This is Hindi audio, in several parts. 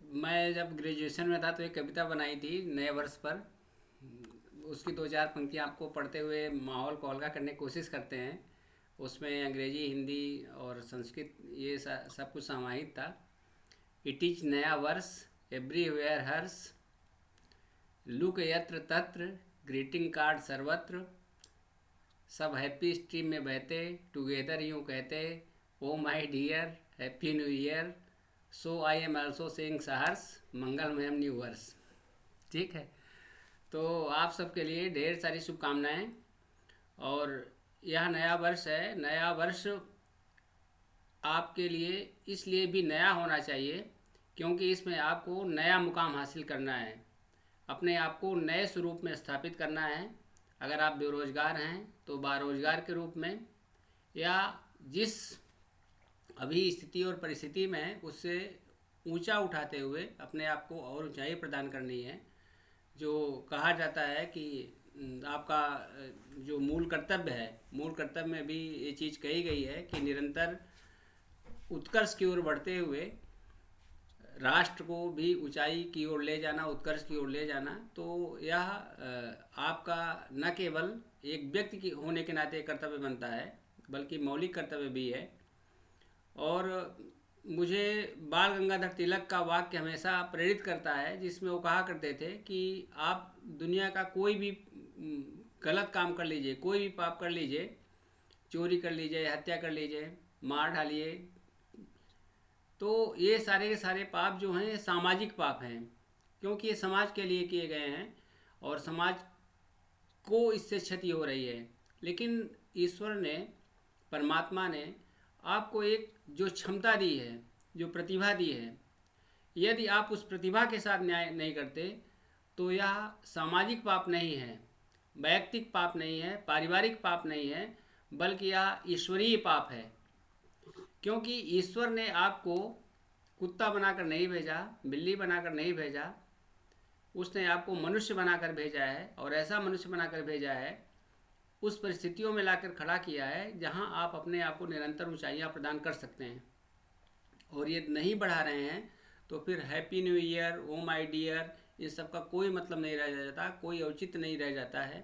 मैं जब ग्रेजुएशन में था तो एक कविता बनाई थी नए वर्ष पर। उसकी दो चार पंक्तियाँ आपको पढ़ते हुए माहौल को हल्का करने की कोशिश करते हैं। उसमें अंग्रेजी, हिंदी और संस्कृत ये सब कुछ समाहित था। इट इज नया वर्ष, एवरीवेयर हर्ष, लुक यत्र तत्र, ग्रीटिंग कार्ड सर्वत्र, सब हैप्पी स्ट्रीम में बहते, टुगेदर यूँ कहते, oh my dear happy new year, so I am also saying सहर्ष, मंगलमयम न्यू वर्ष। ठीक है। तो आप सबके लिए ढेर सारी शुभकामनाएं। और यह नया वर्ष है। नया वर्ष आपके लिए इसलिए भी नया होना चाहिए क्योंकि इसमें आपको नया मुकाम हासिल करना है, अपने आप को नए स्वरूप में स्थापित करना है। अगर आप बेरोजगार हैं तो बारोजगार के रूप में, या जिस अभी स्थिति और परिस्थिति में है उससे ऊंचा उठाते हुए अपने आप को और ऊंचाई प्रदान करनी है। जो कहा जाता है कि आपका जो मूल कर्तव्य है, मूल कर्तव्य में भी ये चीज़ कही गई है कि निरंतर उत्कर्ष की ओर बढ़ते हुए राष्ट्र को भी ऊंचाई की ओर ले जाना, उत्कर्ष की ओर ले जाना। तो यह आपका न केवल एक व्यक्ति की होने के नाते कर्तव्य बनता है बल्कि मौलिक कर्तव्य भी है। और मुझे बाल गंगाधर तिलक का वाक्य हमेशा प्रेरित करता है, जिसमें वो कहा करते थे कि आप दुनिया का कोई भी गलत काम कर लीजिए, कोई भी पाप कर लीजिए, चोरी कर लीजिए, हत्या कर लीजिए, मार डालिए, तो ये सारे के सारे पाप जो हैं ये सामाजिक पाप हैं, क्योंकि ये समाज के लिए किए गए हैं और समाज को इससे क्षति हो रही है। लेकिन ईश्वर ने, परमात्मा ने आपको एक जो क्षमता दी है, जो प्रतिभा दी है, यदि आप उस प्रतिभा के साथ न्याय नहीं करते तो यह सामाजिक पाप नहीं है, वैयक्तिक पाप नहीं है, पारिवारिक पाप नहीं है, बल्कि यह ईश्वरीय पाप है। क्योंकि ईश्वर ने आपको कुत्ता बनाकर नहीं भेजा, बिल्ली बनाकर नहीं भेजा, उसने आपको मनुष्य बनाकर भेजा है। और ऐसा मनुष्य बनाकर भेजा है, उस परिस्थितियों में लाकर खड़ा किया है जहां आप अपने आप को निरंतर ऊंचाइयां प्रदान कर सकते हैं। और ये नहीं बढ़ा रहे हैं तो फिर happy new year, oh my dear, ये सब का कोई मतलब नहीं रह जाता, कोई औचित्य नहीं रह जाता है।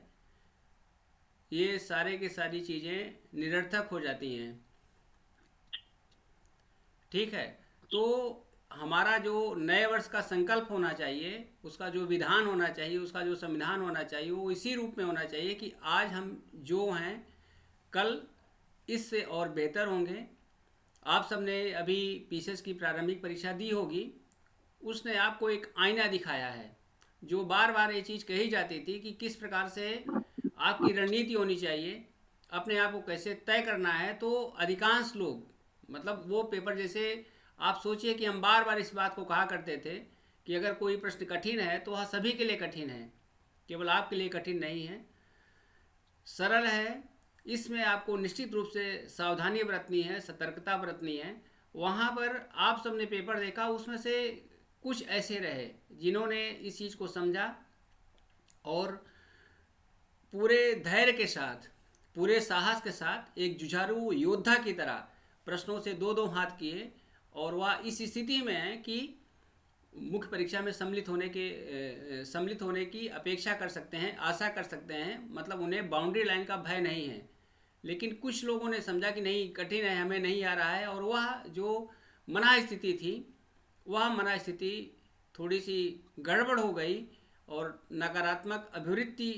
ये सारे की सारी चीज़ें निरर्थक हो जाती हैं। ठीक है। तो हमारा जो नए वर्ष का संकल्प होना चाहिए, उसका जो विधान होना चाहिए, उसका जो संविधान होना चाहिए, वो इसी रूप में होना चाहिए कि आज हम जो हैं कल इससे और बेहतर होंगे। आप सबने अभी पीसीएस की प्रारंभिक परीक्षा दी होगी, उसने आपको एक आईना दिखाया है। जो बार बार ये चीज़ कही जाती थी कि किस प्रकार से आपकी रणनीति होनी चाहिए, अपने आप को कैसे तय करना है, तो अधिकांश लोग, मतलब वो पेपर, जैसे आप सोचिए कि हम बार बार इस बात को कहा करते थे कि अगर कोई प्रश्न कठिन है तो वह सभी के लिए कठिन है, केवल आपके लिए कठिन नहीं है, सरल है। इसमें आपको निश्चित रूप से सावधानी बरतनी है, सतर्कता बरतनी है। वहाँ पर आप सबने पेपर देखा, उसमें से कुछ ऐसे रहे जिन्होंने इस चीज़ को समझा और पूरे धैर्य के साथ, पूरे साहस के साथ एक जुझारू योद्धा की तरह प्रश्नों से दो दो हाथ किए। और वह इस स्थिति में है कि मुख्य परीक्षा में सम्मिलित होने की अपेक्षा कर सकते हैं, आशा कर सकते हैं, मतलब उन्हें बाउंड्री लाइन का भय नहीं है। लेकिन कुछ लोगों ने समझा कि नहीं, कठिन है, हमें नहीं आ रहा है, और वह जो मना स्थिति थी, वह मना स्थिति थोड़ी सी गड़बड़ हो गई और नकारात्मक अभिवृत्ति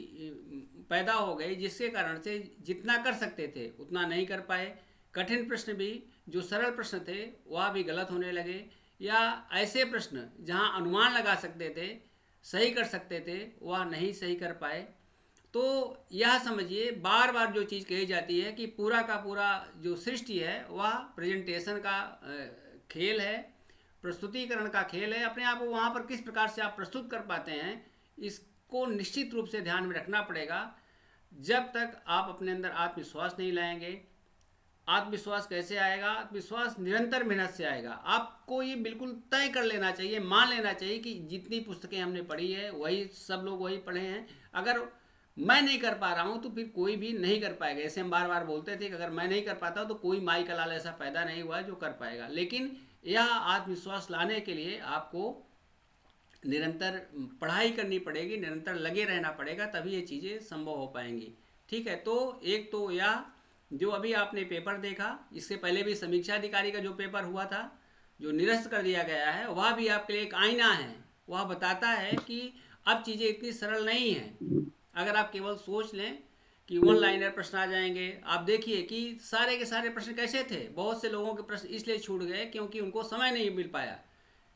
पैदा हो गई, जिसके कारण से जितना कर सकते थे उतना नहीं कर पाए। कठिन प्रश्न भी, जो सरल प्रश्न थे, वह भी गलत होने लगे, या ऐसे प्रश्न जहां अनुमान लगा सकते थे, सही कर सकते थे, वह नहीं सही कर पाए। तो यह समझिए, बार बार जो चीज़ कही जाती है कि पूरा का पूरा जो सृष्टि है वह प्रेजेंटेशन का खेल है, प्रस्तुतिकरण का खेल है। अपने आप को वहाँ पर किस प्रकार से आप प्रस्तुत कर पाते हैं, इसको निश्चित रूप से ध्यान में रखना पड़ेगा। जब तक आप अपने अंदर आत्मविश्वास नहीं लाएंगे, आत्मविश्वास कैसे आएगा? आत्मविश्वास निरंतर मेहनत से आएगा। आपको ये बिल्कुल तय कर लेना चाहिए, मान लेना चाहिए कि जितनी पुस्तकें हमने पढ़ी है वही सब लोग वही पढ़े हैं। अगर मैं नहीं कर पा रहा हूँ तो फिर कोई भी नहीं कर पाएगा। ऐसे हम बार बार बोलते थे कि अगर मैं नहीं कर पाता तो कोई माई का लाल ऐसा पैदा नहीं हुआ जो कर पाएगा। लेकिन यह आत्मविश्वास लाने के लिए आपको निरंतर पढ़ाई करनी पड़ेगी, निरंतर लगे रहना पड़ेगा, तभी ये चीज़ें संभव हो पाएंगी। ठीक है, तो एक तो यह जो अभी आपने पेपर देखा, इससे पहले भी समीक्षा अधिकारी का जो पेपर हुआ था, जो निरस्त कर दिया गया है, वह भी आपके लिए एक आईना है। वह बताता है कि अब चीज़ें इतनी सरल नहीं हैं। अगर आप केवल सोच लें कि वन लाइनर प्रश्न आ जाएंगे, आप देखिए कि सारे के सारे प्रश्न कैसे थे। बहुत से लोगों के प्रश्न इसलिए छूट गए क्योंकि उनको समय नहीं मिल पाया।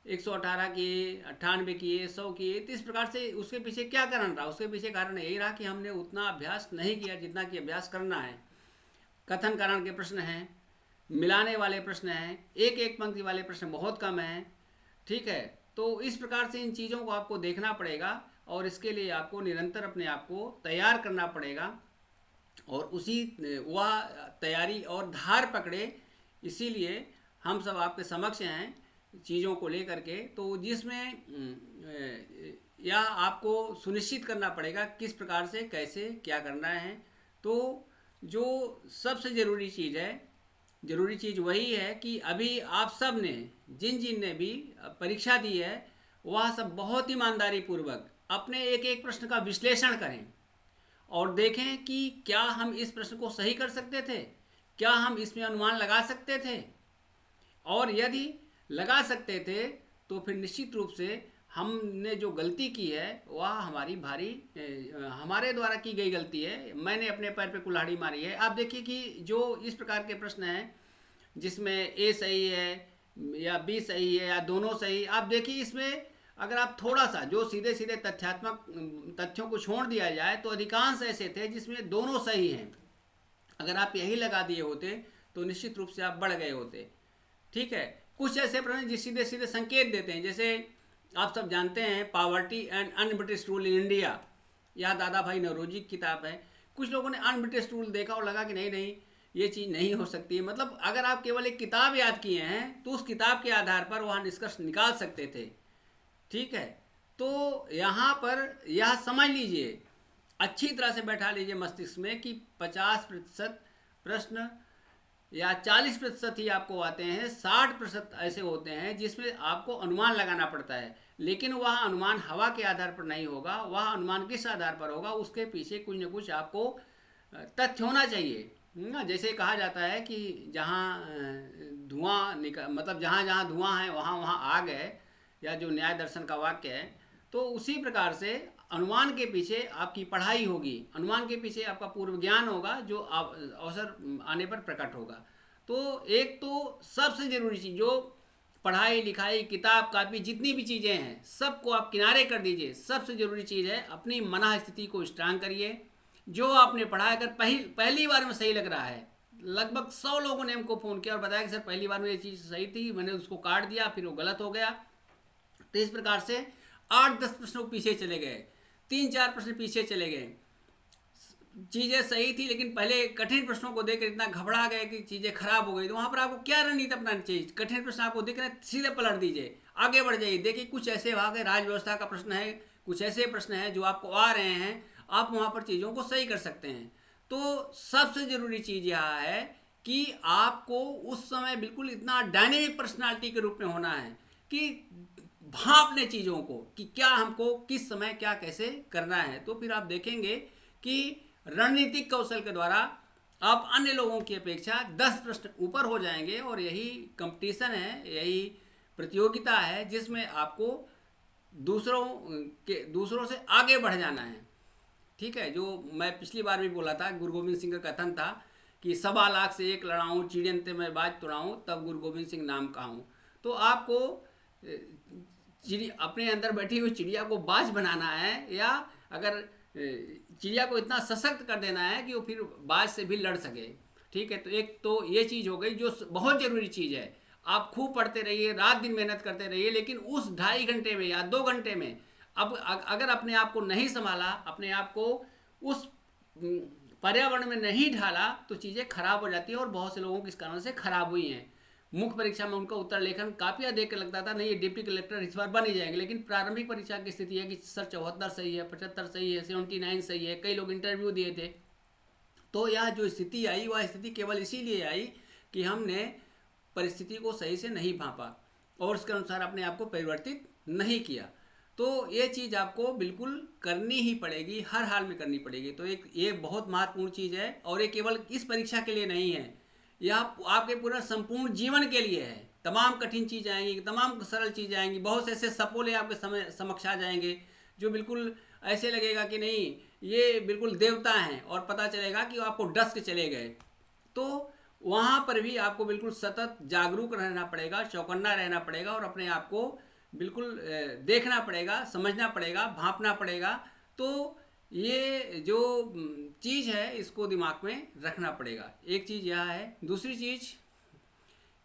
118 किए, 98 किए, 100 किए, तो इस प्रकार से उसके पीछे क्या कारण रहा? उसके पीछे कारण यही रहा कि हमने उतना अभ्यास नहीं किया जितना कि अभ्यास करना है। कथन कारण के प्रश्न हैं, मिलाने वाले प्रश्न हैं, एक एक पंक्ति वाले प्रश्न बहुत कम हैं। ठीक है, तो इस प्रकार से इन चीज़ों को आपको देखना पड़ेगा और इसके लिए आपको निरंतर अपने आप को तैयार करना पड़ेगा और उसी वह तैयारी और धार पकड़े। इसीलिए हम सब आपके समक्ष हैं चीज़ों को लेकर के, तो जिसमें यह आपको सुनिश्चित करना पड़ेगा किस प्रकार से कैसे क्या करना है। तो जो सबसे ज़रूरी चीज़ है, ज़रूरी चीज़ वही है कि अभी आप सब ने जिन ने भी परीक्षा दी है, वह सब बहुत ईमानदारी पूर्वक अपने एक एक प्रश्न का विश्लेषण करें और देखें कि क्या हम इस प्रश्न को सही कर सकते थे, क्या हम इसमें अनुमान लगा सकते थे, और यदि लगा सकते थे तो फिर निश्चित रूप से हमने जो गलती की है वह हमारी भारी हमारे द्वारा की गई गलती है। मैंने अपने पैर पे कुल्हाड़ी मारी है। आप देखिए कि जो इस प्रकार के प्रश्न हैं जिसमें ए सही है या बी सही है या दोनों सही, आप देखिए इसमें अगर आप थोड़ा सा जो सीधे सीधे तथ्यात्मक तथ्यों को छोड़ दिया जाए तो अधिकांश ऐसे थे जिसमें दोनों सही हैं। अगर आप यही लगा दिए होते तो निश्चित रूप से आप बढ़ गए होते। ठीक है, कुछ ऐसे प्रश्न जिस सीधे सीधे संकेत देते हैं, जैसे आप सब जानते हैं poverty and un-British rule in India, यह दादा भाई नौरोजी की किताब है। कुछ लोगों ने अनब्रिटिश रूल देखा और लगा कि नहीं नहीं ये चीज़ नहीं हो सकती है। मतलब अगर आप केवल एक किताब याद किए हैं तो उस किताब के आधार पर वहाँ निष्कर्ष निकाल सकते थे। ठीक है, तो यहाँ पर यह समझ लीजिए, अच्छी तरह से बैठा लीजिए मस्तिष्क में कि 50% प्रश्न या 40% ही आपको आते हैं, 60% ऐसे होते हैं जिसमें आपको अनुमान लगाना पड़ता है। लेकिन वह अनुमान हवा के आधार पर नहीं होगा, वह अनुमान किस आधार पर होगा, उसके पीछे कुछ न कुछ आपको तथ्य होना चाहिए ना। जैसे कहा जाता है कि जहाँ धुआं मतलब जहाँ जहाँ धुआं है वहाँ वहाँ आग है, या जो न्याय दर्शन का वाक्य है। तो उसी प्रकार से अनुमान के पीछे आपकी पढ़ाई होगी, अनुमान के पीछे आपका पूर्व ज्ञान होगा जो अवसर आने पर प्रकट होगा। तो एक तो सबसे ज़रूरी चीज़ जो पढ़ाई लिखाई किताब कापी जितनी भी चीज़ें हैं सबको आप किनारे कर दीजिए। सबसे ज़रूरी चीज़ है अपनी मन स्थिति को स्ट्रांग करिए। जो आपने पढ़ा अगर पहली बार में सही लग रहा है, लगभग 100 लोगों ने हमको फ़ोन किया और बताया कि सर पहली बार में ये चीज़ सही थी, मैंने उसको काट दिया फिर वो गलत हो गया। तो इस प्रकार से 8-10 प्रश्नों पीछे चले गए, 3-4 प्रश्न पीछे चले गए। चीज़ें सही थी लेकिन पहले कठिन प्रश्नों को देखकर इतना घबरा गए कि चीज़ें खराब हो गई। तो वहाँ पर आपको क्या रणनीति अपनानी चाहिए? कठिन प्रश्न आपको दिख रहे हैं, सीधे पलट दीजिए, आगे बढ़ जाइए। देखिए कुछ ऐसे वहाँ के राज व्यवस्था का प्रश्न है, कुछ ऐसे प्रश्न हैं जो आपको आ रहे हैं, आप वहाँ पर चीज़ों को सही कर सकते हैं। तो सबसे ज़रूरी चीज़ यह है कि आपको उस समय बिल्कुल इतना डायनेमिक पर्सनालिटी के रूप में होना है कि भाप लें चीज़ों को कि क्या हमको किस समय क्या कैसे करना है। तो फिर आप देखेंगे कि रणनीतिक कौशल के द्वारा आप अन्य लोगों की अपेक्षा 10 प्रश्न ऊपर हो जाएंगे। और यही कंपटीशन है, यही प्रतियोगिता है जिसमें आपको दूसरों से आगे बढ़ जाना है। ठीक है, जो मैं पिछली बार भी बोला था, गुरु गोविंद सिंह का कथन था कि 1.25 लाख से एक लड़ाऊँ, चिड़ियन ते मैं बाज तुड़ाऊँ, तब गुरु गोविंद सिंह नाम कहूँ। तो आपको अपने अंदर बैठी हुई चिड़िया को बाज बनाना है, या अगर चिड़िया को इतना सशक्त कर देना है कि वो फिर बाज से भी लड़ सके। ठीक है, तो एक तो ये चीज़ हो गई जो बहुत ज़रूरी चीज़ है। आप खूब पढ़ते रहिए, रात दिन मेहनत करते रहिए, लेकिन उस 2.5 घंटे में या 2 घंटे में अब अगर अपने आप को नहीं संभाला, अपने आप को उस पर्यावरण में नहीं ढाला तो चीज़ें खराब हो जाती हैं। और बहुत से लोगों की इस कारण से खराब हुई हैं। मुख्य परीक्षा में उनका उत्तर लेखन कापियाँ देख कर लगता था नहीं ये डिप्टी कलेक्टर इस बार बन ही जाएंगे, लेकिन प्रारंभिक परीक्षा की स्थिति है कि सर 74 सही है, 75 सही है, 79 सही है। कई लोग इंटरव्यू दिए थे। तो यह जो स्थिति आई वह स्थिति केवल इसीलिए आई कि हमने परिस्थिति को सही से नहीं भांपा और उसके अनुसार अपने आप को परिवर्तित नहीं किया। तो ये चीज़ आपको बिल्कुल करनी ही पड़ेगी, हर हाल में करनी पड़ेगी। तो एक ये बहुत महत्वपूर्ण चीज़ है, और ये केवल इस परीक्षा के लिए नहीं है, यह आपके पूरा संपूर्ण जीवन के लिए है। तमाम कठिन चीज़ आएंगी, तमाम सरल चीज़ आएंगी, बहुत से ऐसे सपोले आपके समक्ष आ जाएंगे जो बिल्कुल ऐसे लगेगा कि नहीं ये बिल्कुल देवता हैं, और पता चलेगा कि आपको डस के चले गए। तो वहाँ पर भी आपको बिल्कुल सतत जागरूक रहना पड़ेगा, चौकन्ना रहना पड़ेगा, और अपने आप को बिल्कुल देखना पड़ेगा, समझना पड़ेगा, भांपना पड़ेगा। तो ये जो चीज़ है इसको दिमाग में रखना पड़ेगा। एक चीज़ यह है। दूसरी चीज़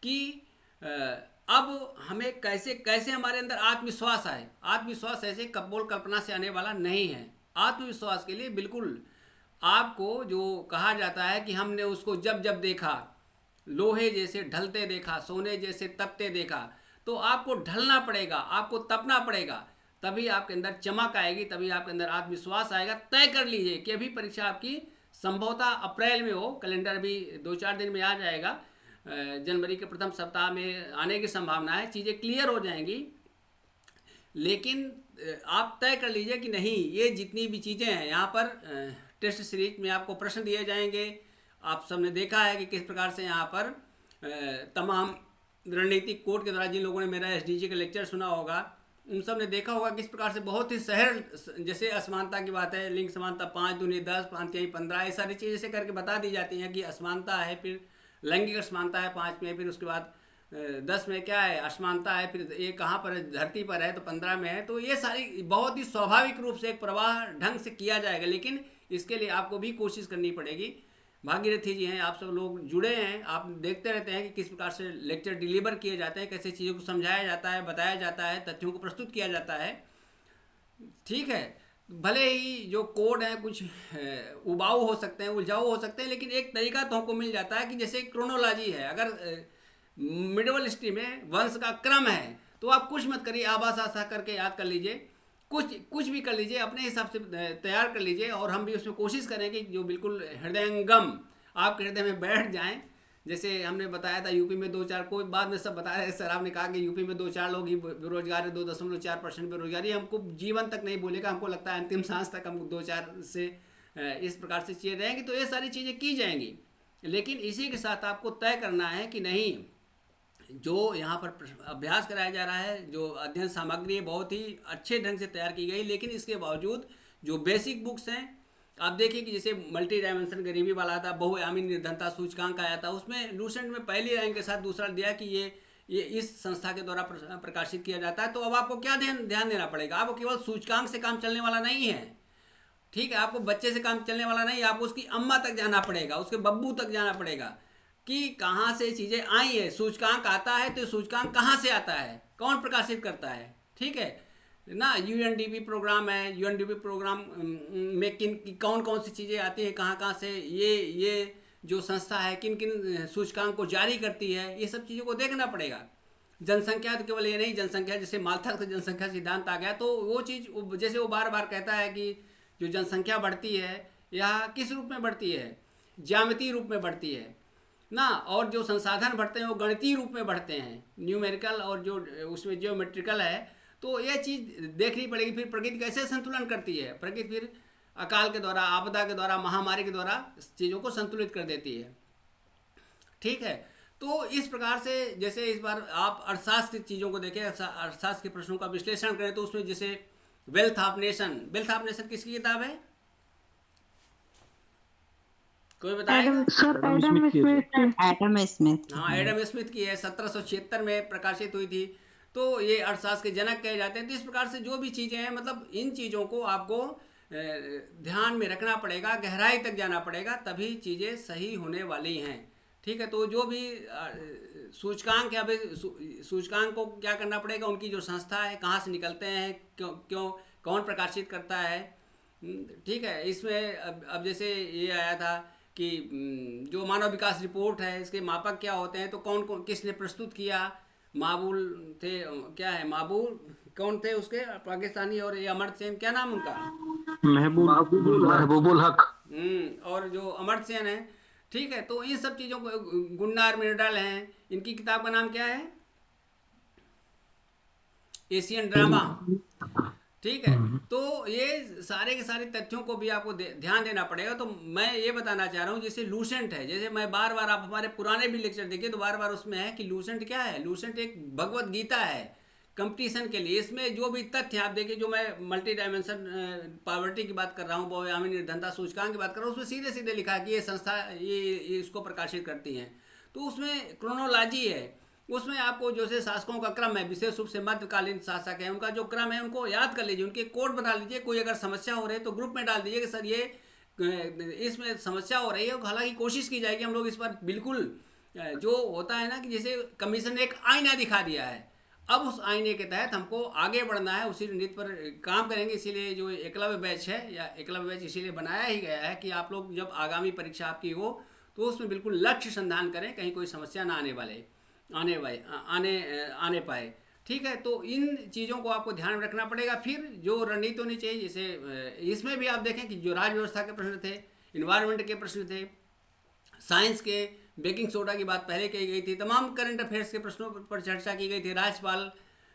कि अब हमें कैसे कैसे हमारे अंदर आत्मविश्वास आए। आत्मविश्वास ऐसे कपोल कल्पना से आने वाला नहीं है। आत्मविश्वास के लिए बिल्कुल आपको जो कहा जाता है कि हमने उसको जब जब देखा, लोहे जैसे ढलते देखा, सोने जैसे तपते देखा, तो आपको ढलना पड़ेगा, आपको तपना पड़ेगा, तभी आपके अंदर चमक आएगी, तभी आपके अंदर आत्मविश्वास आएगा। तय कर लीजिए कि अभी परीक्षा आपकी संभवतः अप्रैल में हो, कैलेंडर भी 2-4 दिन में आ जाएगा, जनवरी के प्रथम सप्ताह में आने की संभावना है, चीज़ें क्लियर हो जाएंगी। लेकिन आप तय कर लीजिए कि नहीं, ये जितनी भी चीज़ें हैं यहाँ पर टेस्ट सीरीज में आपको प्रश्न दिए जाएंगे। आप सबने देखा है कि किस प्रकार से यहाँ पर तमाम रणनीतिक कोड के द्वारा, जिन लोगों ने मेरा एसडीजी का लेक्चर सुना होगा उन सब ने देखा होगा किस प्रकार से बहुत ही सहज, जैसे असमानता की बात है, लिंग समानता 5 दूनी 10, 5 तिहाई 15, ये सारी चीज़ें ऐसे करके बता दी जाती हैं कि असमानता है, फिर लैंगिक असमानता है 5 में, फिर उसके बाद 10 में क्या है असमानता है, फिर ये कहाँ पर धरती पर है तो 15 में है। तो ये सारी बहुत ही स्वाभाविक रूप से एक प्रवाह ढंग से किया जाएगा, लेकिन इसके लिए आपको भी कोशिश करनी पड़ेगी। भागीरथी जी हैं, आप सब लोग जुड़े हैं, आप देखते रहते हैं कि किस प्रकार से लेक्चर डिलीवर किए जाते हैं, कैसे चीज़ों को समझाया जाता है, बताया जाता है, तथ्यों को प्रस्तुत किया जाता है। ठीक है, भले ही जो कोड हैं कुछ उबाऊ हो सकते हैं, उलझाऊ हो सकते हैं, लेकिन एक तरीका तो हमको मिल जाता है कि जैसे क्रोनोलॉजी है, अगर मिडल हिस्ट्री में वंश का क्रम है तो आप कुछ मत करिए, आबास आशा करके याद कर लीजिए, कुछ भी कर लीजिए, अपने हिसाब से तैयार कर लीजिए, और हम भी उसमें कोशिश करेंगे जो बिल्कुल हृदयंगम आपके हृदय में बैठ जाएं। जैसे हमने बताया था यूपी में 2-4, कोई बाद में सब बता रहे सर, आपने कहा कि यूपी में 2-4 लोग ही बेरोजगार है, 2.4% बेरोजगारी। हमको जीवन तक नहीं बोलेगा, हमको लगता है अंतिम सांस तक हम 2-4 से इस प्रकार से चीज़ें रहेंगी। तो ये सारी चीज़ें की जाएंगी, लेकिन इसी के साथ आपको तय करना है कि नहीं, जो यहाँ पर अभ्यास कराया जा रहा है, जो अध्ययन सामग्री है बहुत ही अच्छे ढंग से तैयार की गई, लेकिन इसके बावजूद जो बेसिक बुक्स हैं, आप देखिए कि जैसे मल्टी डायमेंशन गरीबी वाला था, बहुआयामी निर्धनता सूचकांक आया था, उसमें लूसेंट में पहली रैंक के साथ दूसरा दिया कि ये इस संस्था के द्वारा प्रकाशित किया जाता है। तो अब आपको क्या ध्यान देना पड़ेगा, आपको केवल सूचकांक से काम चलने वाला नहीं है। ठीक है, आपको बच्चे से काम चलने वाला नहीं, आपको उसकी अम्मा तक जाना पड़ेगा, उसके बब्बू तक जाना पड़ेगा कि कहाँ से चीज़ें आई है। सूचकांक आता है तो सूचकांक कहाँ से आता है, कौन प्रकाशित करता है, ठीक है ना। यूएनडीपी प्रोग्राम है, यूएनडीपी प्रोग्राम में कौन कौन सी चीज़ें आती हैं, कहाँ कहाँ से ये जो संस्था है किन किन सूचकांक को जारी करती है, ये सब चीज़ों को देखना पड़ेगा। जनसंख्या तो केवल ये नहीं, जनसंख्या जैसे माल्था का जनसंख्या सिद्धांत आ गया, तो वो चीज़ जैसे वो बार बार कहता है कि जो जनसंख्या बढ़ती है यह किस रूप में बढ़ती है, ज्यामितीय रूप में बढ़ती है ना, और जो संसाधन बढ़ते हैं वो गणितीय रूप में बढ़ते हैं, न्यूमेरिकल, और जो उसमें जियोमेट्रिकल है। तो ये चीज़ देखनी पड़ेगी। फिर प्रकृति कैसे संतुलन करती है, प्रकृति फिर अकाल के द्वारा, आपदा के द्वारा, महामारी के द्वारा चीज़ों को संतुलित कर देती है। ठीक है, तो इस प्रकार से जैसे इस बार आप अर्थशास्त्र की चीज़ों को देखें, अर्थशास्त्र के प्रश्नों का विश्लेषण करें, तो उसमें जैसे वेल्थ ऑफ नेशन किसकी किताब है, कोई बताएगा? Adam Smith. हाँ, एडम स्मिथ की है, 1776 में प्रकाशित हुई थी। तो ये अर्थशास्त्र के जनक कहे जाते हैं। तो इस प्रकार से जो भी चीज़ें हैं, मतलब इन चीज़ों को आपको ध्यान में रखना पड़ेगा, गहराई तक जाना पड़ेगा, तभी चीज़ें सही होने वाली हैं। ठीक है, तो जो भी सूचकांक है, अभी सूचकांक को क्या करना पड़ेगा, उनकी जो संस्था है, कहाँ से निकलते हैं, क्यों कौन प्रकाशित करता है। ठीक है, इसमें अब जैसे ये आया था कि जो मानव विकास रिपोर्ट है, इसके मापक क्या होते हैं, तो कौन किसने प्रस्तुत किया, माबूल थे, क्या है माबूल, कौन थे उसके पाकिस्तानी, और ये अमर्त्य सेन, क्या नाम उनका, महबूबुल हक। और जो अमर्त्य सेन है। ठीक है, तो इन सब चीज़ों को, गुन्नार मिर्डल हैं, इनकी किताब का नाम क्या है, एशियन ड्रामा। ठीक है। तो ये सारे के सारे तथ्यों को भी आपको ध्यान देना पड़ेगा। तो मैं ये बताना चाह रहा हूँ, जैसे लूसेंट है, जैसे मैं बार बार, आप हमारे पुराने भी लेक्चर देखिए तो बार बार उसमें है कि लूसेंट क्या है। लूसेंट एक भगवत गीता है कंपटीशन के लिए। इसमें जो भी तथ्य आप देखिए, जो मैं मल्टी डायमेंशन पॉवर्टी की बात कर रहा हूँ, बहुआयामी निर्धनता सूचकांक की बात कर रहा हूँ, उसमें सीधे सीधे लिखा है कि ये संस्था ये इसको प्रकाशित करती हैं। तो उसमें क्रोनोलॉजी है, उसमें आपको जैसे शासकों का क्रम है, विशेष रूप से मध्यकालीन शासक है, उनका जो क्रम है उनको याद कर लीजिए, उनके कोड बना लीजिए। कोई अगर समस्या हो रही है तो ग्रुप में डाल दीजिए कि सर ये इसमें समस्या हो रही है। हालांकि कोशिश की जाएगी हम लोग इस पर बिल्कुल, जो होता है ना कि जैसे कमीशन ने एक आईना दिखा दिया है, अब उस आईने के तहत हमको आगे बढ़ना है, उसी नीति पर काम करेंगे। इसीलिए जो एकलव्य बैच है, या एकलव्य बैच इसीलिए बनाया ही गया है कि आप लोग जब आगामी परीक्षा आपकी हो तो उसमें बिल्कुल लक्ष्य संधान करें, कहीं कोई समस्या ना आने पाए। ठीक है, तो इन चीज़ों को आपको ध्यान में रखना पड़ेगा। फिर जो रणनीति होनी चाहिए, जैसे इसमें भी आप देखें कि जो राज्य व्यवस्था के प्रश्न थे, इन्वायरमेंट के प्रश्न थे, साइंस के, बेकिंग सोडा की बात पहले कही गई थी, तमाम करंट अफेयर्स के प्रश्नों पर चर्चा की गई थी। राज्यपाल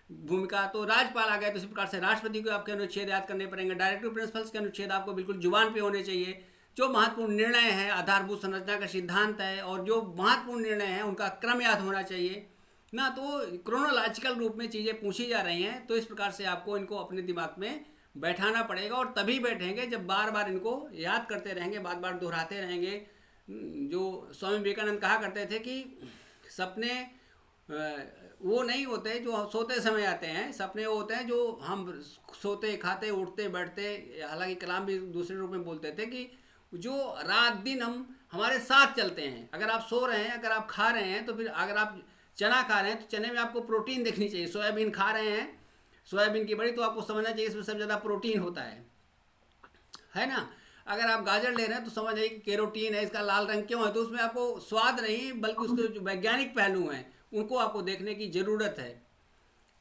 भूमिका, तो राज्यपाल आ गए तो इसी प्रकार से राष्ट्रपति को आपके अनुच्छेद याद करने पड़ेंगे। डायरेक्टिव प्रिंसिपल्स के अनुच्छेद आपको बिल्कुल जुबान पे होने चाहिए। जो महत्वपूर्ण निर्णय है, आधारभूत संरचना का सिद्धांत है, और जो महत्वपूर्ण निर्णय है उनका क्रम याद होना चाहिए ना। तो क्रोनोलॉजिकल रूप में चीज़ें पूछी जा रही हैं, तो इस प्रकार से आपको इनको अपने दिमाग में बैठाना पड़ेगा, और तभी बैठेंगे जब बार बार इनको याद करते रहेंगे, बार बार दोहराते रहेंगे। जो स्वामी विवेकानंद कहा करते थे कि सपने वो नहीं होते जो सोते समय आते हैं, सपने वो होते हैं जो हम सोते खाते उठते बैठते, हालांकि कलाम भी दूसरे रूप में बोलते थे कि जो रात दिन हम हमारे साथ चलते हैं। अगर आप सो रहे हैं, अगर आप खा रहे हैं, तो फिर अगर आप चना खा रहे हैं तो चने में आपको प्रोटीन देखनी चाहिए। सोयाबीन खा रहे हैं, सोयाबीन की बड़ी, तो आपको समझना चाहिए इसमें सबसे ज़्यादा प्रोटीन होता है ना। अगर आप गाजर ले रहे हैं तो समझ आइए कि केरोटीन है, इसका लाल रंग क्यों है, तो उसमें आपको स्वाद नहीं बल्कि उसके जो वैज्ञानिक पहलू हैं उनको आपको देखने की ज़रूरत है।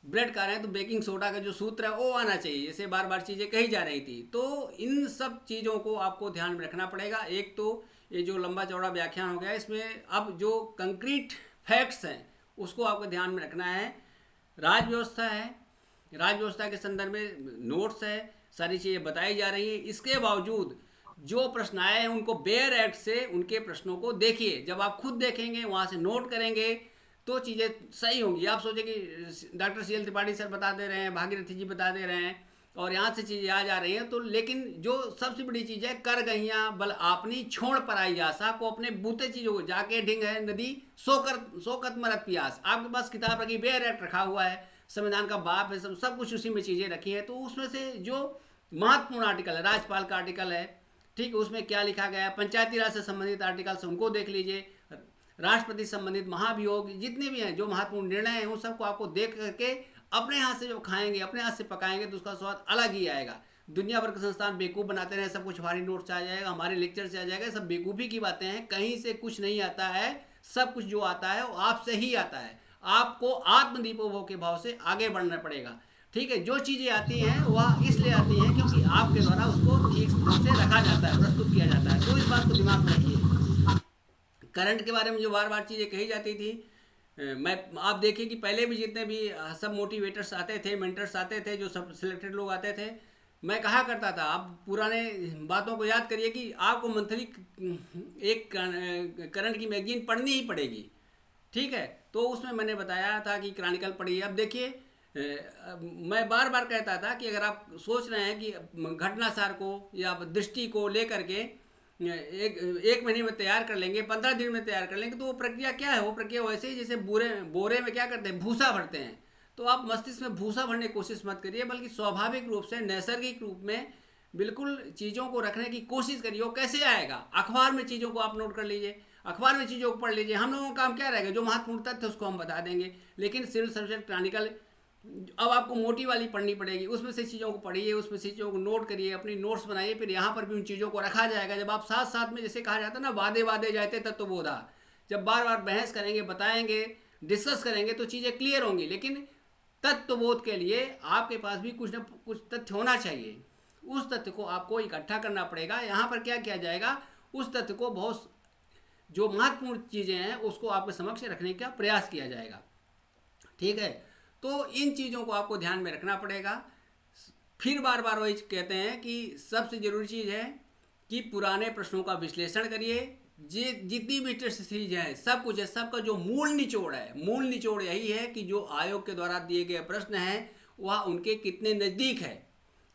ब्रेड खा रहे हैं तो बेकिंग सोडा का जो सूत्र है वो आना चाहिए, जैसे बार बार चीज़ें कही जा रही थी। तो इन सब चीज़ों को आपको ध्यान में रखना पड़ेगा। एक तो ये जो लंबा चौड़ा व्याख्यान हो गया, इसमें अब जो कंक्रीट फैक्ट्स हैं उसको आपको ध्यान में रखना है। राज व्यवस्था है, राज व्यवस्था के संदर्भ में नोट्स है, सारी चीज़ें बताई जा रही हैं। इसके बावजूद जो प्रश्न आए हैं उनको बेयर एक्ट से उनके प्रश्नों को देखिए। जब आप खुद देखेंगे, वहाँ से नोट करेंगे, तो चीज़ें सही होंगी। आप सोचे कि डॉक्टर CL त्रिपाठी सर बता दे रहे हैं, भागीरथी जी बता दे रहे हैं, और यहाँ से चीज़ें आ जा रही हैं, तो लेकिन जो सबसे बड़ी चीज़ है, कर गहियाँ बल आपनी छोड़ पर आई आशा को, अपने बूते चीज़ों को जाके ढिंग है नदी सोकत मरत पियास। आपके पास किताब रखी, बेयर एक्ट रखा हुआ है, संविधान का बाप है, सब कुछ उसी में चीज़ें रखी हैं। तो उसमें से जो महत्वपूर्ण आर्टिकल है, राज्यपाल का आर्टिकल है, ठीक, उसमें क्या लिखा गया है, पंचायती राज से संबंधित आर्टिकल्स उनको देख लीजिए, राष्ट्रपति संबंधित महाभियोग, जितने भी हैं जो महत्वपूर्ण निर्णय हैं उन सबको आपको देख करके अपने हाथ से जब खाएंगे, अपने हाथ से पकाएंगे, तो उसका स्वाद अलग ही आएगा। दुनिया भर के संस्थान बेवकूफ़ बनाते रहे, सब कुछ हमारी नोट से आ जाएगा, हमारे लेक्चर से आ जाएगा, सब बेवकूफ़ी की बातें हैं। कहीं से कुछ नहीं आता है, सब कुछ जो आता है वो आपसे ही आता है। आपको आत्मदीपोभव के भाव से आगे बढ़ना पड़ेगा। ठीक है, जो चीज़ें आती हैं वह इसलिए आती हैं क्योंकि आपके द्वारा उसको ठीक से रखा जाता है, प्रस्तुत किया जाता है। तो इस बात को दिमाग में रखिए। करंट के बारे में जो बार बार चीज़ें कही जाती थी, आप देखिए कि पहले भी जितने भी सब मोटिवेटर्स आते थे, मेंटर्स आते थे, जो सब सिलेक्टेड लोग आते थे, मैं कहा करता था, आप पुराने बातों को याद करिए कि आपको मंथली एक करंट की मैगजीन पढ़नी ही पड़ेगी। ठीक है, तो उसमें मैंने बताया था कि क्रॉनिकल पढ़िए। अब देखिए, मैं बार बार कहता था कि अगर आप सोच रहे हैं कि घटनासार को या दृष्टि को लेकर के एक महीने में तैयार कर लेंगे, 15 दिन में तैयार कर लेंगे, तो वो प्रक्रिया क्या है? वो प्रक्रिया वैसे ही जैसे बोरे में क्या करते हैं, भूसा भरते हैं। तो आप मस्तिष्क में भूसा भरने की कोशिश मत करिए, बल्कि स्वाभाविक रूप से नैसर्गिक रूप में बिल्कुल चीज़ों को रखने की कोशिश करिए। वो कैसे आएगा? अखबार में चीज़ों को आप नोट कर लीजिए, अखबार में चीज़ों को पढ़ लीजिए। हम लोगों का काम क्या रहेगा? जो महत्वपूर्ण तथ्य उसको हम बता देंगे, लेकिन सिविल सर्विस क्रॉनिकल अब आपको मोटी वाली पढ़नी पड़ेगी। उसमें से चीज़ों को पढ़िए, उसमें से चीज़ों को नोट करिए, अपनी नोट्स बनाइए, फिर यहाँ पर भी उन चीज़ों को रखा जाएगा। जब आप साथ साथ में, जैसे कहा जाता है ना, वादे वादे जाते तत्वबोधा, जब बार बार बहस करेंगे, बताएंगे, डिस्कस करेंगे, तो चीज़ें क्लियर होंगी। लेकिन तत्वबोध के लिए आपके पास भी कुछ न कुछ तथ्य होना चाहिए। उस तथ्य को आपको इकट्ठा करना पड़ेगा। यहाँ पर क्या किया जाएगा, उस तथ्य को, बहुत जो महत्वपूर्ण चीज़ें हैं उसको आपके समक्ष रखने का प्रयास किया जाएगा। ठीक है, तो इन चीज़ों को आपको ध्यान में रखना पड़ेगा। फिर बार बार वही कहते हैं कि सबसे ज़रूरी चीज़ है कि पुराने प्रश्नों का विश्लेषण करिए। जितनी भी टेस्ट सीरीज है सब कुछ है, सबका जो मूल निचोड़ है, मूल निचोड़ यही है कि जो आयोग के द्वारा दिए गए प्रश्न हैं वह उनके कितने नज़दीक है।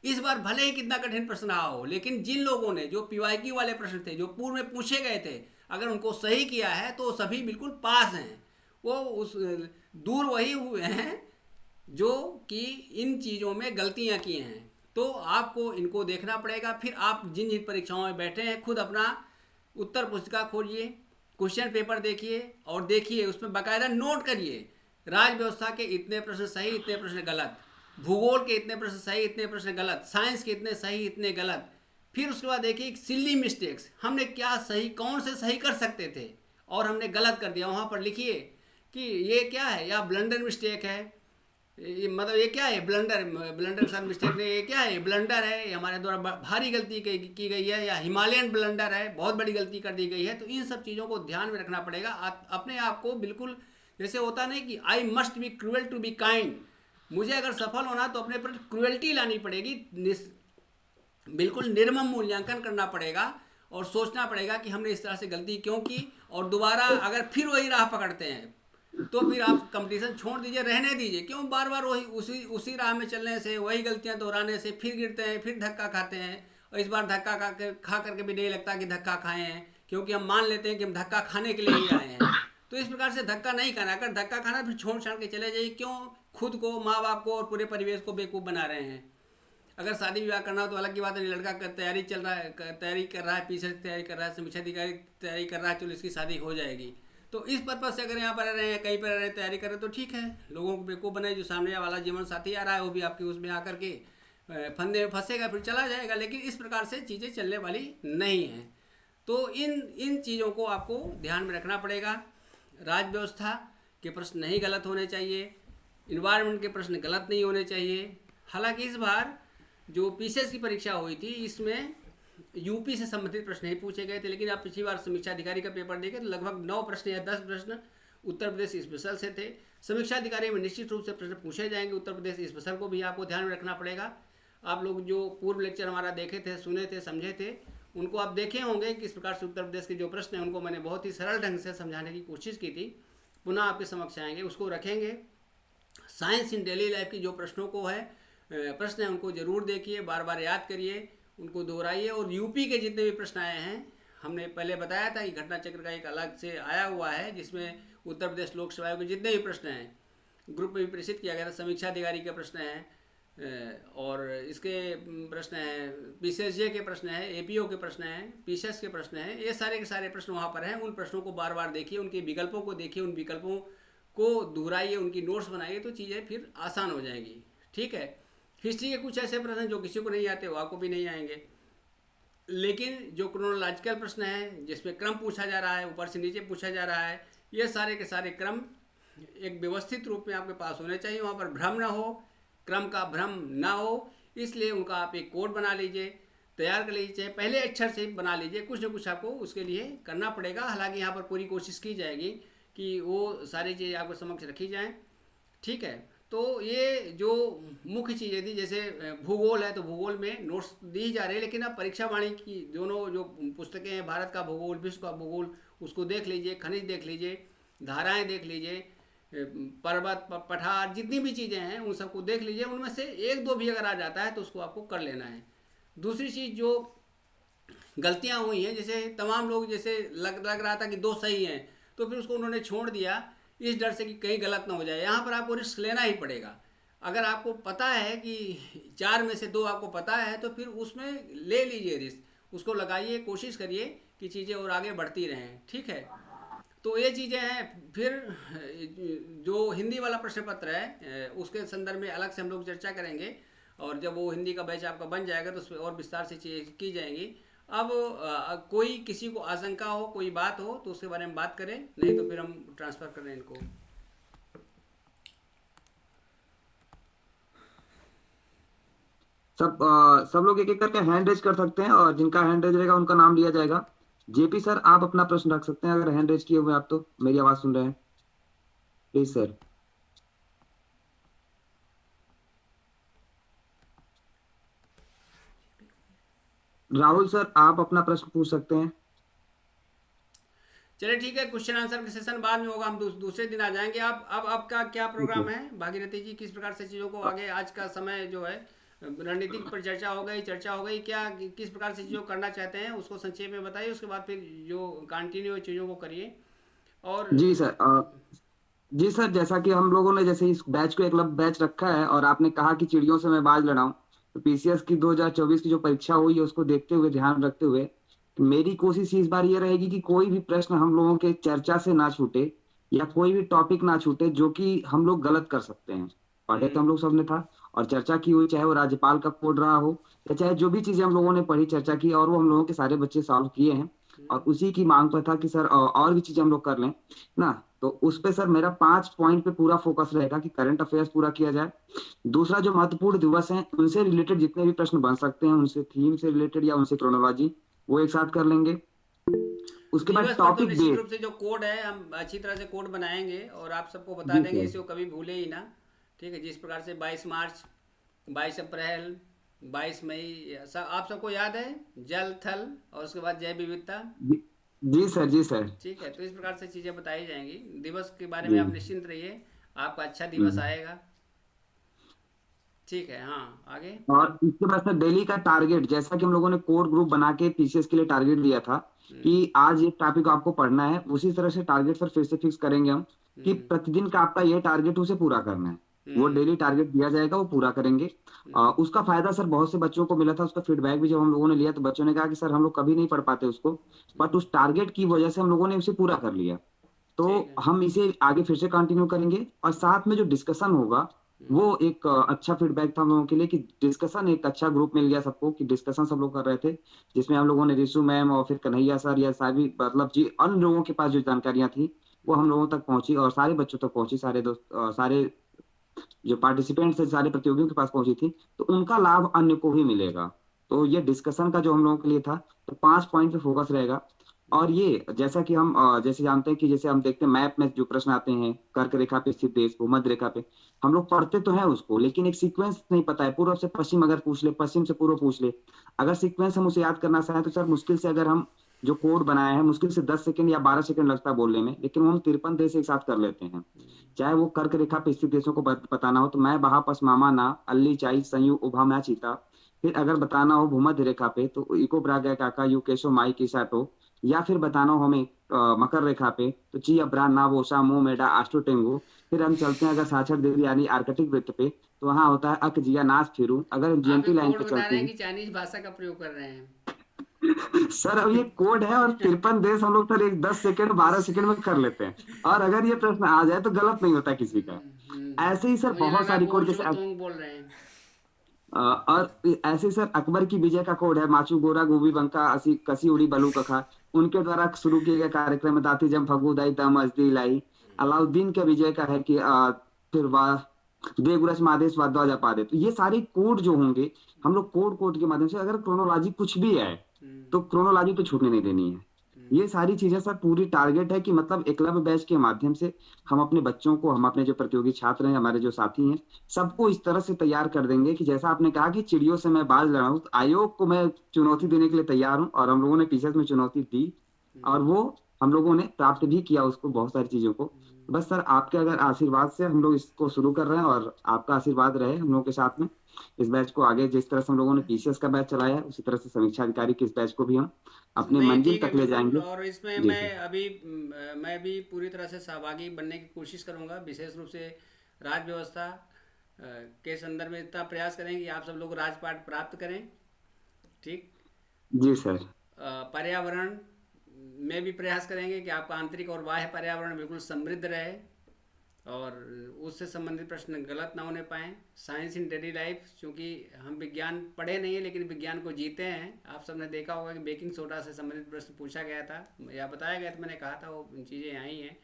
इस बार भले ही कितना कठिन प्रश्न रहा हो, लेकिन जिन लोगों ने जो पीवाईक्यू वाले प्रश्न थे जो पूर्व में पूछे गए थे, अगर उनको सही किया है तो सभी बिल्कुल पास हैं। वो उस दूर वही हुए हैं जो कि इन चीज़ों में गलतियां किए हैं। तो आपको इनको देखना पड़ेगा। फिर आप जिन जिन परीक्षाओं में बैठे हैं खुद अपना उत्तर पुस्तिका खोलिए, क्वेश्चन पेपर देखिए और देखिए, उसमें बाकायदा नोट करिए राज व्यवस्था के इतने प्रश्न सही, इतने प्रश्न गलत, भूगोल के इतने प्रश्न सही, इतने प्रश्न गलत, साइंस के इतने सही, इतने गलत। फिर उसके बाद देखिए सिली मिस्टेक्स, हमने क्या सही, कौन से सही कर सकते थे और हमने गलत कर दिया, वहाँ पर लिखिए कि ये क्या है, या ब्लंडर मिस्टेक है, ये मतलब ये क्या है, ब्लंडर, ब्लंडर के साथ मिस्टेक नहीं, ये क्या है, ब्लंडर है, ये हमारे द्वारा भारी गलती की गई है, या हिमालयन ब्लंडर है, बहुत बड़ी गलती कर दी गई है। तो इन सब चीज़ों को ध्यान में रखना पड़ेगा। अपने आप को बिल्कुल, जैसे होता नहीं कि I must be cruel to be kind, मुझे अगर सफल होना तो अपने पर क्रूएल्टी लानी पड़ेगी, बिल्कुल निर्मम मूल्यांकन करना पड़ेगा और सोचना पड़ेगा कि हमने इस तरह से गलती क्यों की, और दोबारा अगर फिर वही राह पकड़ते हैं तो फिर आप कंपटीशन छोड़ दीजिए, रहने दीजिए। क्यों बार बार वही उसी राह में चलने से, वही गलतियां दोहराने से फिर गिरते हैं, फिर धक्का खाते हैं। और इस बार धक्का खा करके भी नहीं लगता कि धक्का खाए हैं, क्योंकि हम मान लेते हैं कि हम धक्का खाने के लिए ही आए हैं। तो इस प्रकार से धक्का नहीं खाना, अगर धक्का खाना फिर छोड़ छाड़ के चले जाइए। क्यों खुद को, माँ बाप को और पूरे परिवेश को बेवकूफ़ बना रहे हैं। अगर शादी विवाह करना हो तो अलग की बात है, लड़का तैयारी चल रहा है, तैयारी कर रहा है, पीछे से तैयारी कर रहा है, समीक्षा अधिकारी तैयारी कर रहा है, चलो इसकी शादी हो जाएगी। तो इस पर्पज़ से अगर यहाँ पर रह रहे हैं, कहीं पर रह रहे हैं, तैयारी कर रहे हैं, तो ठीक है, लोगों को बेवकूफ़ बनाए। जो सामने वाला जीवन साथी आ रहा है वो भी आपके उसमें आकर के फंदे में फंसेगा, फिर चला जाएगा। लेकिन इस प्रकार से चीज़ें चलने वाली नहीं हैं। तो इन चीज़ों को आपको ध्यान में रखना पड़ेगा। राज व्यवस्था के प्रश्न नहीं गलत होने चाहिए, इन्वायरमेंट के प्रश्न गलत नहीं होने चाहिए। हालांकि इस बार जो पीसीएस की परीक्षा हुई थी इसमें यूपी से संबंधित प्रश्न नहीं पूछे गए थे, लेकिन आप पिछली बार समीक्षा अधिकारी का पेपर देखें तो लगभग 9 प्रश्न या 10 प्रश्न उत्तर प्रदेश स्पेशल से थे। समीक्षा अधिकारी में निश्चित रूप से प्रश्न पूछे जाएंगे उत्तर प्रदेश स्पेशल को भी आपको ध्यान में रखना पड़ेगा। आप लोग जो पूर्व लेक्चर हमारा देखे थे, सुने थे, समझे थे, उनको आप देखे होंगे कि इस प्रकार से उत्तर प्रदेश के जो प्रश्न हैं उनको मैंने बहुत ही सरल ढंग से समझाने की कोशिश की थी। पुनः आपके समक्ष आएंगे, उसको रखेंगे। साइंस इन डेली लाइफ की जो प्रश्नों को है प्रश्न हैं उनको ज़रूर देखिए, बार बार याद करिए, उनको दोहराइए। और यूपी के जितने भी प्रश्न आए हैं, हमने पहले बताया था कि घटना चक्र का एक अलग से आया हुआ है जिसमें उत्तर प्रदेश लोक सेवा आयोग के जितने भी प्रश्न हैं ग्रुप में भी प्रेषित किया गया था। समीक्षा अधिकारी के प्रश्न हैं और इसके प्रश्न हैं, पीसीएसजे के प्रश्न हैं, एपीओ के प्रश्न हैं, पीसीएस के प्रश्न हैं, ये सारे के सारे प्रश्न वहाँ पर हैं। उन प्रश्नों को बार बार देखिए, उनके विकल्पों को देखिए, उन विकल्पों को दोहराइए, उनकी नोट्स बनाइए, तो चीज़ें फिर आसान हो जाएगी। ठीक है। हिस्ट्री के कुछ ऐसे प्रश्न जो किसी को नहीं आते वो आपको भी नहीं आएंगे, लेकिन जो क्रोनोलॉजिकल प्रश्न है जिसमें क्रम पूछा जा रहा है, ऊपर से नीचे पूछा जा रहा है, ये सारे के सारे क्रम एक व्यवस्थित रूप में आपके पास होने चाहिए, वहाँ पर भ्रम ना हो, क्रम का भ्रम ना हो। इसलिए उनका आप एक कोड बना लीजिए, तैयार कर लीजिए, पहले अक्षर से बना लीजिए, कुछ ना कुछ आपको उसके लिए करना पड़ेगा। हालांकि यहाँ पर पूरी कोशिश की जाएगी कि वो सारी चीज़ें आपको समक्ष रखी जाएँ। ठीक है। तो ये जो मुख्य चीज़ें थी, जैसे भूगोल है तो भूगोल में नोट्स दी जा रही है, लेकिन अब परीक्षा वाणी की दोनों जो पुस्तकें हैं, भारत का भूगोल, विश्व का भूगोल, उसको देख लीजिए, खनिज देख लीजिए, धाराएं देख लीजिए, पर्वत पठार, जितनी भी चीज़ें हैं उन सबको देख लीजिए। उनमें से एक दो भी अगर आ जाता है तो उसको आपको कर लेना है। दूसरी चीज़ जो गलतियाँ हुई हैं, जैसे तमाम लोग, जैसे लग रहा था कि 2 सही हैं तो फिर उसको उन्होंने छोड़ दिया इस डर से कि कहीं गलत ना हो जाए। यहाँ पर आपको रिस्क लेना ही पड़ेगा। अगर आपको पता है कि 4 में से 2 आपको पता है तो फिर उसमें ले लीजिए रिस्क, उसको लगाइए, कोशिश करिए कि चीज़ें और आगे बढ़ती रहें। ठीक है। तो ये चीज़ें हैं। फिर जो हिंदी वाला प्रश्न पत्र है उसके संदर्भ में अलग से हम लोग चर्चा करेंगे, और जब वो हिंदी का बैच आपका बन जाएगा तो उस पर और विस्तार से चीज़ें की जाएंगी। अब कोई किसी को आशंका हो, कोई बात हो तो उसके बारे में बात करें, नहीं तो फिर हम ट्रांसफ़र करें इनको। सब लोग एक एक करके हैंड रेज कर सकते हैं, और जिनका हैंड रेज रहेगा उनका नाम लिया जाएगा। जेपी सर, आप अपना प्रश्न रख सकते हैं अगर हैंड रेज किए हुए आप तो मेरी आवाज सुन रहे हैं, प्लीज सर। राहुल सर, आप अपना प्रश्न पूछ सकते हैं। चलिए ठीक है, क्वेश्चन आंसर का सेशन बाद में होगा, हम दूसरे दिन आ जाएंगे। आप अब आपका क्या ठीक है। प्रोग्राम है भागीरथी जी, किस प्रकार से चीज़ों को आगे, आज का समय जो है रणनीतिक पर चर्चा हो गई क्या, किस प्रकार से चीज़ों को करना चाहते हैं उसको संक्षेप में बताइए, उसके बाद फिर जो कंटिन्यू चीज़ों को करिए। और जी सर। जी सर, जैसा कि हम लोगों ने जैसे इस बैच को एकलव्य बैच रखा है और आपने कहा कि चिड़ियों से मैं बाज लड़ाऊं, तो पीसीएस की 2024 की जो परीक्षा हुई है उसको देखते हुए, ध्यान रखते हुए, मेरी कोशिश इस बार ये रहेगी कि कोई भी प्रश्न हम लोगों के चर्चा से ना छूटे, या कोई भी टॉपिक ना छूटे जो कि हम लोग गलत कर सकते हैं। पढ़े तो हम लोग सबने था, और चर्चा की हुई, चाहे वो राज्यपाल का कोड रहा हो, या चाहे जो भी चीजें हम लोगों ने पढ़ी, चर्चा की, और वो हम लोगों के सारे बच्चे सॉल्व किए हैं। और उसी की मांग पर था कि सर और भी चीजें हम लोग कर लें ना। तो उस पे सर मेरा 5 पॉइंट पे पूरा फोकस रहेगा कि करंट अफेयर्स पूरा किया जाए। दूसरा, जो महत्वपूर्ण दिवस हैं उनसे रिलेटेड जितने भी प्रश्न बन सकते हैं, उनसे थीम से रिलेटेड या उनसे क्रोनोलॉजी, वो एक साथ कर लेंगे। उसके बाद दिवस पर तो टॉपिक निश्चित बेस्ड। रूप से जो कोड है हम अच्छी तरह से कोड बनाएंगे और आप सबको बता जी देंगे, सर। इसको कभी भूले ही ना। ठीक है, जिस प्रकार से 22 मार्च, 22 अप्रैल, 22 मई, सब आप सबको याद है, जल थल और उसके बाद जय विविधता। जी, जी सर। जी सर। ठीक है, तो इस प्रकार से चीज़ें बताई जाएंगी। दिवस के बारे जी। में आप निश्चिंत रहिए, आपका अच्छा दिवस हम्म। आएगा। ठीक है, हाँ आगे। और इसके बाद सर डेली का टारगेट, जैसा कि हम लोगों ने कोर ग्रुप बना के पीसीएस के लिए टारगेट दिया था हम्म, कि आज ये टॉपिक आपको पढ़ना है, उसी तरह से टारगेट सर फिर से फिक्स करेंगे हम कि हम्म, प्रतिदिन का आपका ये टारगेट उसे पूरा करना है। वो हम्म, डेली टारगेट दिया जाएगा, वो पूरा करेंगे। उसका फायदा सर बहुत से बच्चों को मिला था, उसका फीडबैक भी जब हम लोगों ने लिया तो बच्चों ने कहा कि सर हम लोग कभी नहीं पढ़ पाते उसको, बट उस टारगेट की वजह से हम लोगों ने उसे पूरा कर लिया। ठीक तो है। हम इसे आगे फिर से कंटिन्यू करेंगे, और साथ में जो डिस्कशन होगा वो एक अच्छा फीडबैक था हम लोगों के लिए कि डिस्कशन, एक अच्छा ग्रुप मिल गया सबको कि डिस्कशन सब लोग कर रहे थे, जिसमें हम लोगों ने रिशु मैम और फिर कन्हैया सर या सारी, मतलब जी अन्य लोगों के पास जो जानकारियां थी वो हम लोगों तक पहुंची और सारे बच्चों तक पहुंची, सारे दोस्त, सारे जो पार्टिसिपेंट्स थे सारे प्रतियोगियों के पास पहुंची थी, तो उनका लाभ अन्य को भी मिलेगा। तो ये डिस्कशन का जो हम लोगों के लिए था, तो 5 पॉइंट पे फोकस रहेगा। और ये जैसा कि हम जैसे जानते हैं कि जैसे हम देखते हैं मैप में जो प्रश्न आते हैं, कर्क रेखा पे स्थित देश, भूमध्य रेखा पे, हम लोग पढ़ते तो हैं उसको, लेकिन एक सीक्वेंस नहीं पता है। पूर्व से पश्चिम अगर पूछ ले, पश्चिम से पूर्व पूछ ले, अगर सीक्वेंस हम उसे याद करना चाहें तो सर मुश्किल से, अगर हम जो कोड बनाया है, मुश्किल से 10 सेकंड या 12 सेकंड लगता है बोलने में, लेकिन वो हम 53 देश एक साथ कर लेते हैं। चाहे वो कर्क रेखा पे स्थित देशों को बताना हो तो मैं बहा पस मामा ना, अल्ली चाई संयु उभा मैं चीता। फिर अगर बताना हो भूमध्य रेखा पे तो इको ब्रागा काका यू केशो माई किसाटो। या फिर बताना हो हमें मकर रेखा पे तो ची अब्रा ना वोसा मो मेडा आस्ट्रो टेंगो। फिर हम चलते हैं अगर साक्षर देवी यानी आर्कटिक वृत्त पे, तो वहां होता है अक जिया नाच फिरू। अगर हम आप जीएमटी एक लाइन कोड पे बता चलते रहे हैं हैं। कि चाइनीज भाषा का प्रयोग कर रहे हैं। सर अब ये कोड है और 53 देश हम लोग सर एक 10 सेकंड 12 सेकंड में कर लेते हैं, और अगर ये प्रश्न आ जाए तो गलत नहीं होता किसी का। ऐसे ही सर मुझे बहुत लगा सारी कोड, गोचो जैसे तुंग बोल रहे हैं। और ऐसे सर अकबर की विजय का कोड है माचू गोरा गोभी बंका असी कसी उड़ी बलू कखा। उनके द्वारा शुरू किए गए कार्यक्रम में दाती जम फगू दाई दम अजदी लाई। अलाउद्दीन के विजय का है कि फिर वाह देगुरस मादेश वाद्वाजा पादे। तो ये सारे कोड जो होंगे, हम लोग कोड कोड के माध्यम से, अगर क्रोनोलॉजी कुछ भी है तो क्रोनोलॉजी तो छूटने नहीं देनी है। ये सारी चीजें सर पूरी टारगेट है कि मतलब एकलव्य बैच के माध्यम से हम अपने बच्चों को, हम अपने जो प्रतियोगी छात्र हैं, हमारे जो साथी हैं, सबको इस तरह से तैयार कर देंगे कि जैसा आपने कहा कि चिड़ियों से मैं बाज लड़ा हूं, तो आयोग को मैं चुनौती देने के लिए तैयार हूं, और हम लोगों ने पीसीएस में चुनौती दी, और वो हम लोगों ने प्राप्त भी किया उसको, बहुत सारी चीजों को। बस सर आपके अगर आशीर्वाद से हम लोग इसको शुरू कर रहे हैं, और आपका आशीर्वाद रहे हम लोगों के साथ में, इस बैच को आगे जिस तरह से हम लोगों ने पीसीएस का बैच चलाया है उसी तरह से समीक्षा अधिकारी के इस बैच को भी हम अपने नहीं मंजिल ठीक है, तक ले बिल्कुल। जाएंगे। और इसमें जी मैं सर। अभी मैं भी पूरी तरह से सहभागी बनने की कोशिश करूंगा, विशेष रूप से राज्य व्यवस्था के संदर्भ में इतना प्रयास करें कि आप सब लोग राजपाट प्राप्त करें। ठीक। जी सर। पर्यावरण में भी प्रयास करेंगे कि आपका आंतरिक और बाह्य पर्यावरण बिल्कुल समृद्ध रहे और उससे संबंधित प्रश्न गलत ना होने पाएँ। साइंस इन डेली लाइफ, क्योंकि हम विज्ञान पढ़े नहीं है लेकिन विज्ञान को जीते हैं। आप सबने देखा होगा कि बेकिंग सोडा से संबंधित प्रश्न पूछा गया था या बताया गया था, मैंने कहा था वो चीज़ें आई हैं।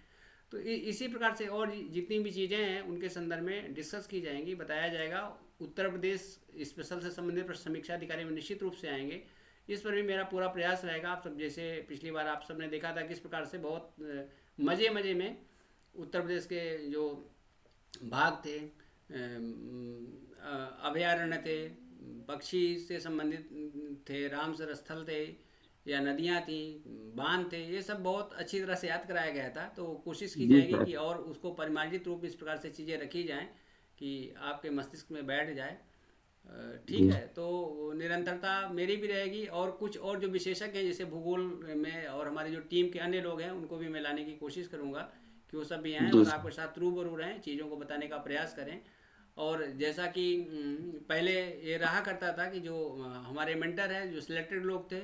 तो इसी प्रकार से और जितनी भी चीज़ें हैं उनके संदर्भ में डिस्कस की जाएंगी, बताया जाएगा। उत्तर प्रदेश स्पेशल से संबंधित प्रश्न समीक्षा अधिकारी में निश्चित रूप से आएंगे। इस पर भी मेरा पूरा प्रयास रहेगा। आप सब जैसे पिछली बार आप सबने देखा था किस प्रकार से बहुत मज़े मज़े में उत्तर प्रदेश के जो भाग थे, अभयारण्य थे, पक्षी से संबंधित थे, रामसर स्थल थे, या नदियाँ थी, बांध थे, ये सब बहुत अच्छी तरह से याद कराया गया था। तो कोशिश की जी जाएगी सर। कि और उसको परिमार्जित रूप में इस प्रकार से चीज़ें रखी जाएं कि आपके मस्तिष्क में बैठ जाए। ठीक जी है, तो निरंतरता मेरी भी रहेगी, और कुछ और जो विशेषज्ञ हैं जैसे भूगोल में, और हमारे जो टीम के अन्य लोग हैं उनको भी मैं लाने की कोशिश करूंगा कि वो सब भी आएँ जी और सर। आपके साथ रूबरू रहें, चीज़ों को बताने का प्रयास करें। और जैसा कि पहले ये रहा करता था कि जो हमारे मेंटर हैं, जो सिलेक्टेड लोग थे,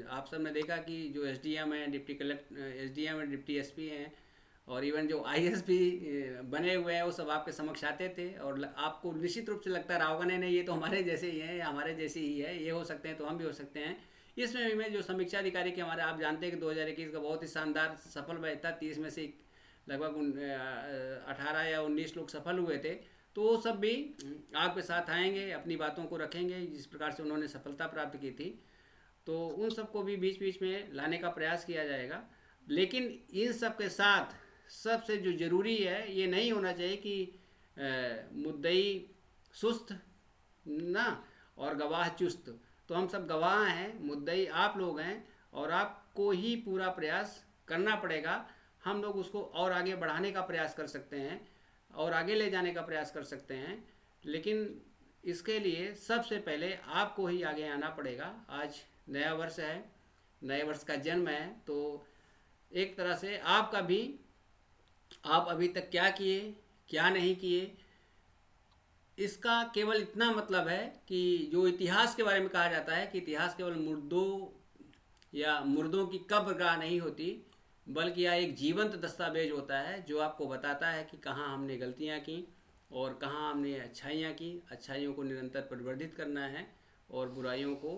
आप सब ने देखा कि जो एसडीएम हैं, डिप्टी कलेक्ट एसडीएम हैं, डिप्टी एसपी हैं, और इवन जो आईएएस भी बने हुए हैं, वो सब आपके समक्ष आते थे, और आपको निश्चित रूप से लगता रहा होगा नहीं नहीं ये तो हमारे जैसे ही हैं, हमारे जैसे ही है, ये हो सकते हैं तो हम भी हो सकते हैं। इसमें भी मैं जो समीक्षा अधिकारी के हमारे, आप जानते हैं कि 2021 का बहुत ही शानदार सफल बैच था, 30 में से लगभग 18 या 19 लोग सफल हुए थे। तो वो सब भी आपके साथ आएंगे, अपनी बातों को रखेंगे जिस प्रकार से उन्होंने सफलता प्राप्त की थी। तो उन सबको भी बीच बीच में लाने का प्रयास किया जाएगा। लेकिन इन सब के साथ सबसे जो ज़रूरी है, ये नहीं होना चाहिए कि मुद्दई सुस्त ना और गवाह चुस्त। तो हम सब गवाह हैं, मुद्दई आप लोग हैं, और आपको ही पूरा प्रयास करना पड़ेगा। हम लोग उसको और आगे बढ़ाने का प्रयास कर सकते हैं और आगे ले जाने का प्रयास कर सकते हैं, लेकिन इसके लिए सबसे पहले आपको ही आगे आना पड़ेगा। आज नया वर्ष है, नए वर्ष का जन्म है, तो एक तरह से आपका भी, आप अभी तक क्या किए, क्या नहीं किए, इसका केवल इतना मतलब है कि जो इतिहास के बारे में कहा जाता है कि इतिहास केवल मुर्दों या मुर्दों की कब्रगाह नहीं होती, बल्कि यह एक जीवंत दस्तावेज होता है जो आपको बताता है कि कहाँ हमने गलतियाँ की और कहाँ हमने अच्छाइयाँ की। अच्छाइयों को निरंतर परिवर्धित करना है और बुराइयों को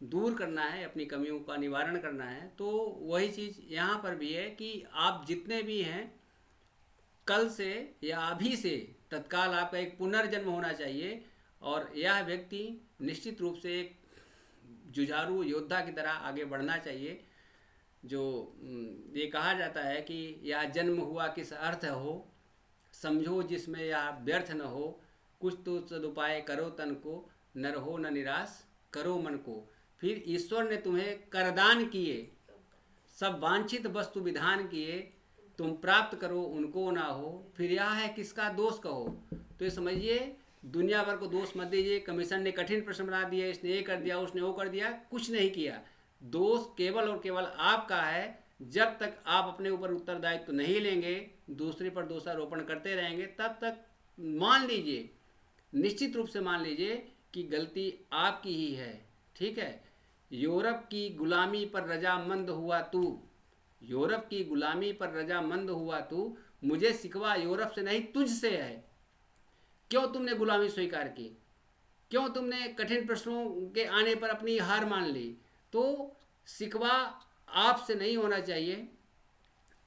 दूर करना है, अपनी कमियों का निवारण करना है। तो वही चीज़ यहाँ पर भी है कि आप जितने भी हैं, कल से या अभी से तत्काल आपका एक पुनर्जन्म होना चाहिए, और यह व्यक्ति निश्चित रूप से एक जुझारू योद्धा की तरह आगे बढ़ना चाहिए। जो ये कहा जाता है कि यह जन्म हुआ किस अर्थ हो, समझो जिसमें यह व्यर्थ न हो, कुछ तो सदुपाय करो तन को, न रहो न निराश करो मन को। फिर ईश्वर ने तुम्हें करदान किए, सब वांछित वस्तु विधान किए, तुम प्राप्त करो उनको ना हो, फिर यह है किसका दोष कहो। तो ये समझिए, दुनिया भर को दोष मत दीजिए। कमीशन ने कठिन प्रश्न बना दिया, इसने ये कर दिया, उसने वो कर दिया, कुछ नहीं किया। दोष केवल और केवल आपका है। जब तक आप अपने ऊपर उत्तरदायित्व नहीं लेंगे, दूसरे पर दोषारोपण करते रहेंगे, तब तक मान लीजिए, निश्चित रूप से मान लीजिए कि गलती आपकी ही है। ठीक है। यूरोप की गुलामी पर रजामंद हुआ तू, यूरोप की गुलामी पर रजामंद हुआ तू, मुझे सिकवा यूरोप से नहीं तुझसे है। क्यों तुमने गुलामी स्वीकार की, क्यों तुमने कठिन प्रश्नों के आने पर अपनी हार मान ली। तो सिकवा आपसे नहीं होना चाहिए।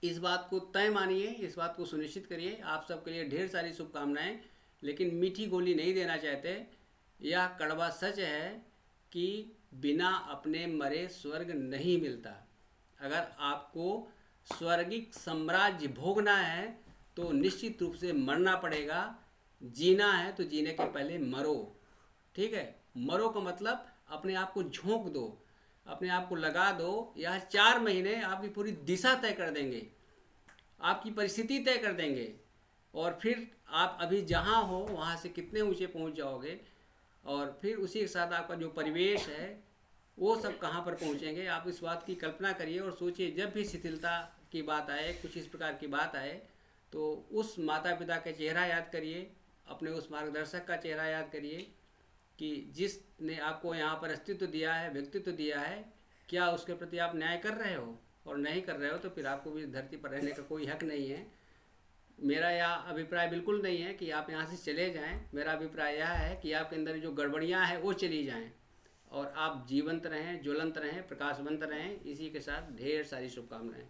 इस बात को तय मानिए, इस बात को सुनिश्चित करिए। आप सबके लिए ढेर सारी शुभकामनाएं, लेकिन मीठी गोली नहीं देना चाहते। यह कड़वा सच है कि बिना अपने मरे स्वर्ग नहीं मिलता। अगर आपको स्वर्गिक साम्राज्य भोगना है तो निश्चित रूप से मरना पड़ेगा। जीना है तो जीने के पहले मरो। ठीक है। मरो का मतलब अपने आप को झोंक दो, अपने आप को लगा दो। यह 4 महीने आपकी पूरी दिशा तय कर देंगे, आपकी परिस्थिति तय कर देंगे, और फिर आप अभी जहाँ हो वहाँ से कितने ऊंचे पहुँच जाओगे, और फिर उसी के साथ आपका जो परिवेश है वो सब कहाँ पर पहुँचेंगे। आप इस बात की कल्पना करिए और सोचिए, जब भी शिथिलता की बात आए, कुछ इस प्रकार की बात आए, तो उस माता पिता का चेहरा याद करिए, अपने उस मार्गदर्शक का चेहरा याद करिए कि जिसने आपको यहाँ पर अस्तित्व दिया है, व्यक्तित्व दिया है, क्या उसके प्रति आप न्याय कर रहे हो। और नहीं कर रहे हो तो फिर आपको भी धरती पर रहने का कोई हक नहीं है। मेरा यह अभिप्राय बिल्कुल नहीं है कि आप यहाँ से चले जाएं। मेरा अभिप्राय यह है कि आपके अंदर जो गड़बड़ियाँ हैं वो चली जाएं और आप जीवंत रहें, ज्वलंत रहें, प्रकाशवंत रहें। इसी के साथ ढेर सारी शुभकामनाएं।